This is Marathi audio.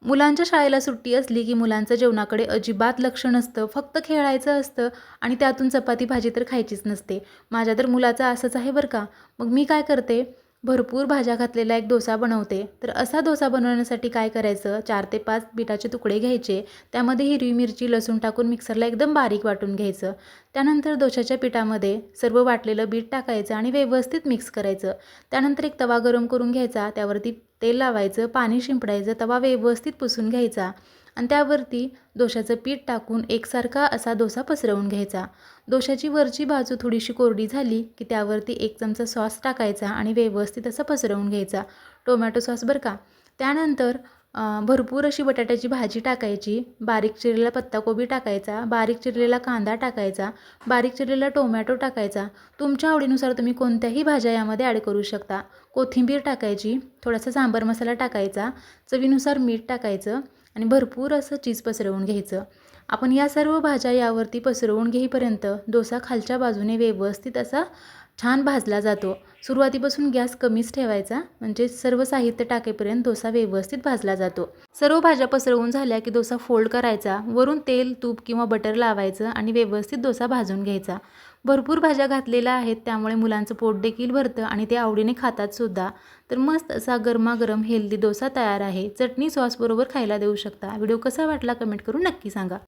मुलांच्या शाळेला सुट्टी असली की मुलांचं जेवणाकडे अजिबात लक्ष नसतं, फक्त खेळायचं असतं आणि त्यातून चपाती भाजी तर खायचीच नसते. माझ्या तर मुलाचं असंच आहे बरं का. मग मी काय करते, भरपूर भाज्या घातलेला एक डोसा बनवते. तर असा डोसा बनवण्यासाठी काय करायचं, 4 ते 5 बीटाचे तुकडे घ्यायचे. त्यामध्ये हिरवी मिरची, लसूण टाकून मिक्सरला एकदम बारीक वाटून घ्यायचं. त्यानंतर डोशाच्या पिठामध्ये सर्व वाटलेलं बीट टाकायचं आणि व्यवस्थित मिक्स करायचं. त्यानंतर एक तवा गरम करून घ्यायचा, त्यावरती तेल लावायचं, पाणी शिंपडायचं, तवा व्यवस्थित पुसून घ्यायचा आणि त्यावरती डोशाचं पीठ टाकून एकसारखा असा डोसा पसरवून घ्यायचा. डोशाची वरची बाजू थोडीशी कोरडी झाली की त्यावरती 1 चमचा सॉस टाकायचा आणि व्यवस्थित असं पसरवून घ्यायचा. टोमॅटो सॉस बरं का. त्यानंतर भरपूर अशी बटाट्याची भाजी टाकायची, बारीक चिरलेला पत्ताकोबी टाकायचा, बारीक चिरलेला कांदा टाकायचा, बारीक चिरलेला टोमॅटो टाकायचा. तुमच्या आवडीनुसार तुम्ही कोणत्याही भाज्या यामध्ये ॲड करू शकता. कोथिंबीर टाकायची, थोडासा सांबार मसाला टाकायचा, चवीनुसार मीठ टाकायचं आणि भरपूर असं चीज पसरवून घ्यायचं. आपण या सर्व भाज्या यावरती पसरवून घेईपर्यंत डोसा खालच्या बाजूने व्यवस्थित असा छान भाजला जातो. सुरुवातीपासून गॅस कमीच ठेवायचा, म्हणजे सर्व साहित्य टाकेपर्यंत डोसा व्यवस्थित भाजला जातो. सर्व भाज्या पसरवून झाल्या की डोसा फोल्ड करायचा, वरून तेल, तूप किंवा बटर लावायचं आणि व्यवस्थित डोसा भाजून घ्यायचा. भरपूर भाज्या घातलेल्या आहेत त्यामुळे मुलांचं पोट देखील भरतं आणि ते आवडीने खातात सुद्धा. तर मस्त असा गरमागरम हेल्दी डोसा तयार आहे. चटणी सॉसबरोबर खायला देऊ शकता. व्हिडिओ कसा वाटला कमेंट करून नक्की सांगा.